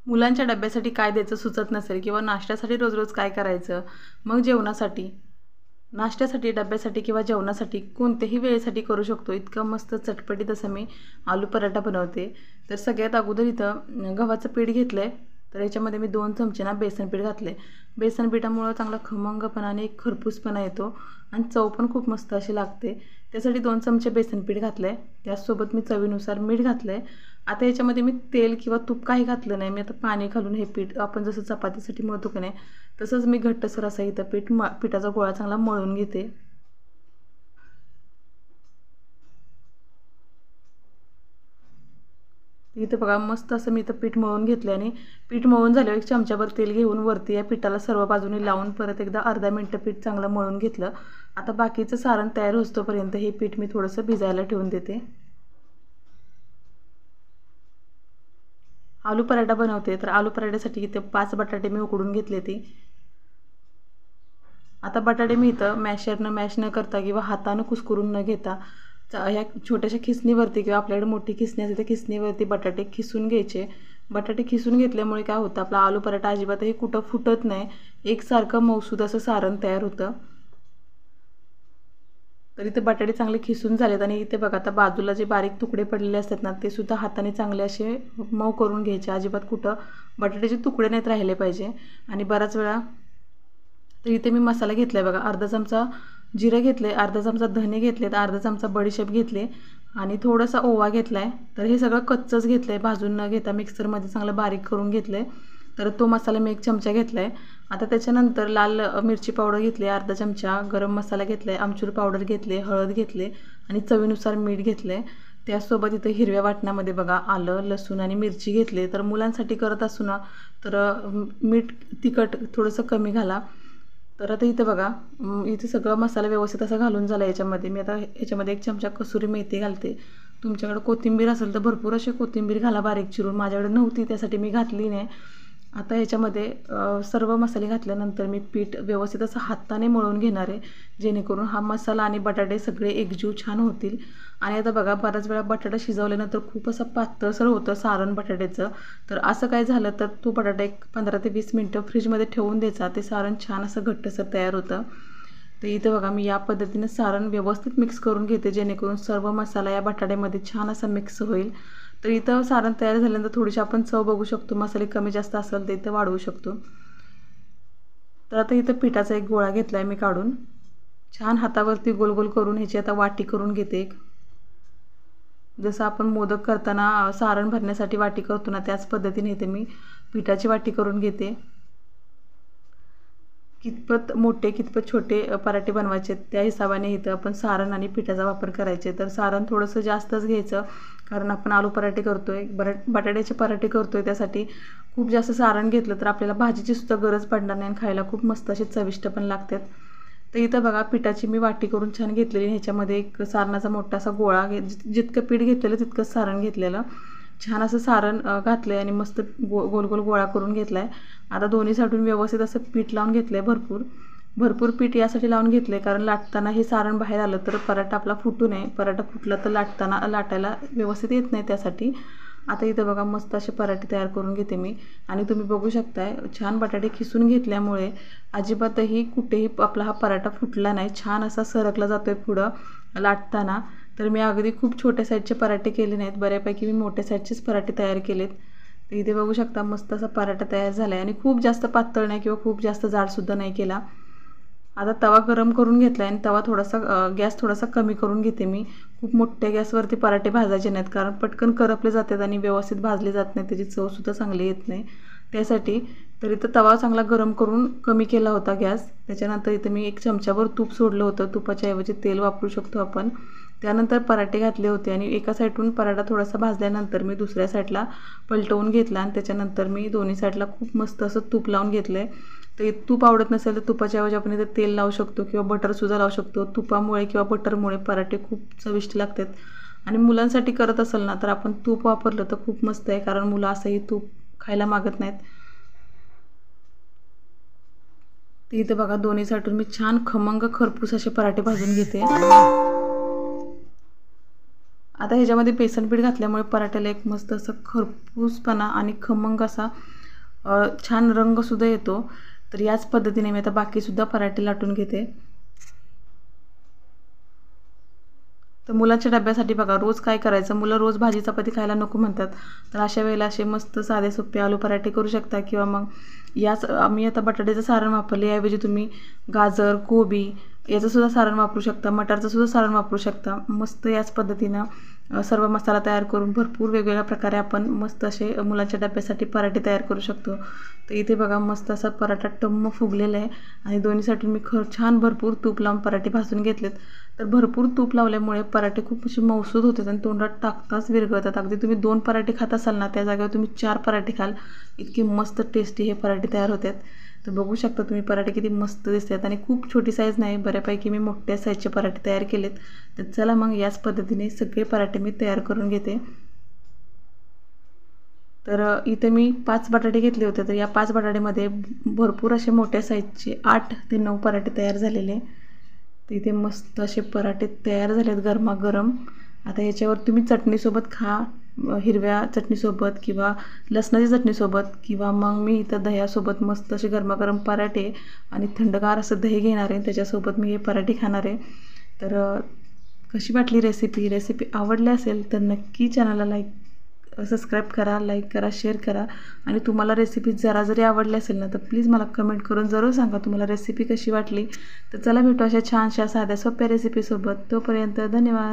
मुलांच्या डब्यासाठी काय द्यायचं सुचत नसेल किंवा नाश्त्यासाठी रोज रोज काय करायचं, मग जेवणासाठी, नाश्त्यासाठी, डब्यासाठी किंवा जेवणासाठी कोणत्याही वेळेसाठी करू शकतो इतकं मस्त चटपटीत असं मी आलू पराठा बनवते। तर सगळ्यात अगोदर इथं गव्हाचं पीठ घेतलं आहे, तर याच्यामध्ये मी 2 चमचे ना बेसन पीठ घातले। बेसन पिठामुळं चांगला खमंगपणा आणि एक खरपूसपणा येतो आणि चव पण खूप मस्त अशी लागते। त्यासाठी 2 चमचे बेसन पीठ घातलं आहे, त्याचसोबत मी चवीनुसार मीठ घातलं आहे। आता याच्यामध्ये मी तेल किंवा तूप काही घातलं नाही, मी आता पाणी घालून हे पीठ आपण जसं चपातीसाठी मळतो की नाही तसंच मी घट्टसर असं इथं पिठाचा गोळा चांगला मळून घेते। इथं बघा मस्त असं मी इथं पीठ मळून घेतलं आणि पीठ मळून झाल्यावर 1 चमचाभर तेल घेऊन वरती या पिठाला सर्व बाजूने लावून परत एकदा अर्धा मिनिट पीठ चांगलं मळून घेतलं। आता बाकीचं सारण तयार होईपर्यंत हे पीठ मी थोडंसं भिजायला ठेवून देते। आलू पराठा बनवते, तर आलू पराठ्यासाठी इथे 5 बटाटे मी उकडून घेतले ते। आता बटाटे मी इथं मॅशरनं मॅश न करता किंवा हातानं कुस्करून न घेता ह्या छोट्याशा खिसणीवरती किंवा आपल्याकडे मोठी खिसणी असते त्या खिसणीवरती बटाटे खिसून घ्यायचे। बटाटे खिसून घेतल्यामुळे काय होतं, आपला आलू पराठा अजिबातही कुठं फुटत नाही, एकसारखं मऊसूद असं सारण तयार होतं। तर इथे बटाटे चांगले खिसून झालेत आणि इथे बघा आता बाजूला जे बारीक तुकडे पडलेले असतात ना ते सुद्धा हाताने चांगले असे मऊ करून घ्यायचे, अजिबात कुठं बटाट्याचे तुकडे नाहीत राहिले पाहिजे। आणि बराच वेळा तर इथे मी मसाला घेतला आहे बघा, अर्धा चमचा जिरं घेतले, अर्धा चमचा धने घेतलेत, अर्धा चमचा बडीशेप घेतले आणि थोडासा ओवा घेतला आहे। तर हे सगळं कच्चंच घेतलं आहे, भाजून न घेता मिक्सरमध्ये चांगलं बारीक करून घेतलं आहे। तर तो मसाला मी 1 चमचा घेतला आहे। आता त्याच्यानंतर लाल मिरची पावडर घेतली, अर्धा चमचा गरम मसाला घेतला आहे, आमचूर पावडर घेतले, हळद घेतले आणि चवीनुसार मीठ घेतलं आहे। त्यासोबत इथं हिरव्या वाटणामध्ये बघा आलं, लसूण आणि मिरची घेतले। तर मुलांसाठी करत असू ना तर मीठ तिखट थोडंसं कमी घाला। तर आता इथं बघा इथे सगळं मसाला व्यवस्थित असा घालून झाला याच्यामध्ये। मी आता याच्यामध्ये 1 चमचा कसुरी मेथी घालते, तुमच्याकडे कोथिंबीर असेल तर भरपूर अशी कोथिंबीर घाला बारीक चिरून, माझ्याकडे नव्हती त्यासाठी मी घातली नाही। आता याच्यामध्ये सर्व मसाले घातल्यानंतर मी पीठ व्यवस्थित असं हाताने मळून घेणार आहे, जेणेकरून हा मसाला आणि बटाटे सगळे एकजीव छान होतील। आणि आता बघा बराच वेळा बटाटा शिजवल्यानंतर खूप असं पातळसर होतं सारण बटाट्याचं, तर असं काय झालं तर तो बटाटा एक 15 ते 20 मिनटं फ्रीजमध्ये ठेवून द्यायचा, ते सारण छान असं घट्टसर तयार होतं। तर इथं बघा मी या पद्धतीने सारण व्यवस्थित मिक्स करून घेते, जेणेकरून सर्व मसाला या बटाट्यामध्ये छान असा मिक्स होईल। तर इथं सारण तयार झाल्यानंतर थोडीशी आपण चव बघू शकतो, मसाले कमी जास्त असेल तर इथं वाढवू शकतो। तर आता इथं पिठाचा एक गोळा घेतला आहे मी काढून, छान हातावरती गोल गोल करून ह्याची आता वाटी करून घेते। जसं आपण मोदक करताना सारण भरण्यासाठी वाटी करतो ना त्याच पद्धतीने इथे मी पिठाची वाटी करून घेते। कितपत मोठे कितपत छोटे पराठे बनवायचे त्या हिशोबाने इथं आपण सारण आणि पिठाचा वापर करायचे। तर सारण थोडंसं जास्तच घ्यायचं, कारण आपण आलू पराठे करतोय, बटाट्याचे पराठे करतोय, त्यासाठी खूप जास्त सारण घेतलं तर आपल्याला भाजीची सुद्धा गरज पडणार नाही आणि खायला खूप मस्त असे चविष्ट पण लागतात। तर इथं बघा पिठाची मी वाटी करून छान घेतलेली, ह्याच्यामध्ये एक सारणाचा मोठा असा गोळा जितकं पीठ घेतलेलं तितकंच सारण घेतलेलं, छान असं सारण घातलं आहे आणि मस्त गोल गोल गोळा करून घेतला आहे। आता दोन्ही साईडून व्यवस्थित असं पीठ लावून घेतलं आहे, भरपूर पीठ यासाठी लावून घेतलं आहे कारण लाटताना हे सारण बाहेर आलं तर पराठा आपला फुटू नये, पराठा फुटला तर लाटायला व्यवस्थित येत नाही त्यासाठी। आता इथं बघा मस्त असे पराठे तयार करून घेते मी आणि तुम्ही बघू शकताय छान बटाटे खिसून घेतल्यामुळे अजिबातही कुठेही आपला हा पराठा फुटला नाही, छान असा सरकला जातोय पुढं लाटताना। तर मी अगदी खूप छोट्या साईजचे पराठे केले नाहीत, बऱ्यापैकी मी मोठ्या साईजचेच पराठे तयार केलेत। तर इथे बघू शकता मस्त असा पराठा तयार झाला आहे आणि खूप जास्त पातळ नाही किंवा खूप जास्त जाडसुद्धा नाही केला। आता तवा गरम करून घेतला आहे आणि तवा गॅस थोडासा कमी करून घेते मी, खूप मोठ्या गॅसवरती पराठे भाजायचे नाहीत कारण पटकन करपले जातात आणि व्यवस्थित भाजले जात नाही, त्याची चवसुद्धा चांगली येत नाही त्यासाठी। तर इथं तवा चांगला गरम करून कमी केला होता गॅस, त्याच्यानंतर इथं मी 1 चमचाभर तूप सोडलं होतं, तुपाच्या ऐवजी तेल वापरू शकतो आपण। त्यानंतर पराठे घातले होते आणि एका साईडून पराठा थोडासा भाजल्यानंतर मी दुसऱ्या साईडला पलटवून घेतला आणि त्याच्यानंतर मी दोन्ही साईडला खूप मस्त असं तूप लावून घेतलं आहे। तर तूप आवडत नसेल तर तुपाच्या ऐवजी आपण इथं तेल लावू शकतो किंवा बटरसुद्धा लावू शकतो। तुपामुळे किंवा बटरमुळे पराठे खूप चविष्ट लागतात आणि मुलांसाठी करत असेल ना तर आपण तूप वापरलं तर खूप मस्त आहे, कारण मुलं असंही तूप खायला मागत नाहीत। तर इथं बघा दोन्ही साईडून मी छान खमंग खरपूस असे पराठे भाजून घेते। आता ह्याच्यामध्ये बेसन पीठ घातल्यामुळे पराठ्याला एक मस्त असं खरपूसपणा आणि खमंग असा छान रंगसुद्धा येतो. तर याच पद्धतीने मी आता बाकीसुद्धा पराठे लाटून घेते. तर मुलांच्या डब्यासाठी बघा रोज काय करायचं, मुलं रोज भाजी चपाती खायला नको म्हणतात. तर अशा वेळेला असे मस्त साधे सोपे आलू पराठे करू शकता किंवा मग याच आम्ही आता बटाट्याचं सारण वापरले, याऐवजी तुम्ही गाजर, कोबी याचंसुद्धा सारण वापरू शकता, मटारचंसुद्धा सारण वापरू शकता. मस्त याच पद्धतीनं सर्व मसाला तयार करून भरपूर वेगवेगळ्या प्रकारे आपण मस्त असे मुलांच्या डब्यासाठी पराठे तयार करू शकतो. तर इथे बघा मस्त असा पराठा टम्म फुगलेला आहे आणि दोन्हीसाठी मी छान भरपूर तूप लावून पराठे भाजून घेतलेत. तर भरपूर तूप लावल्यामुळे पराठे खूप असे मऊसूद होतात आणि तोंडात टाकताच विरघळतात. अगदी तुम्ही 2 पराठे खात असाल ना, त्या जागेवर तुम्ही 4 पराठे खाल, इतके मस्त टेस्टी हे पराठे तयार होतात. तर बघू शकता तुम्ही पराठे किती मस्त दिसतात आणि खूप छोटी साईज नाही, बऱ्यापैकी मी मोठ्या साईजचे पराठे तयार केलेत. तर चला मग याच पद्धतीने सगळे पराठे मी तयार करून घेते. तर इथे मी 5 बटाटे घेतले होते. तर या 5 बटाट्यामध्ये भरपूर असे मोठ्या साईजचे 8 ते 9 पराठे तयार झालेले. तर इथे मस्त असे पराठे तयार झालेत गरमागरम. आता याच्यावर तुम्ही चटणीसोबत खा, हिरव्या चटणीसोबत किंवा लसणाच्या चटणीसोबत किंवा मग मी इथं दह्यासोबत मस्त असे गरमागरम पराठे आणि थंडगार असं दही घेणार आहे, त्याच्यासोबत मी हे पराठे खाणार आहे. तर कशी वाटली रेसिपी आवडली असेल तर नक्की चॅनलला सबस्क्राईब करा, लाईक करा, शेअर करा आणि तुम्हाला रेसिपी जरा जरी आवडली असेल ना, तर प्लीज मला कमेंट करून जरूर सांगा तुम्हाला रेसिपी कशी वाटली. तर चला भेटू अशा छानशा साध्या सोप्या रेसिपीसोबत. तोपर्यंत धन्यवाद.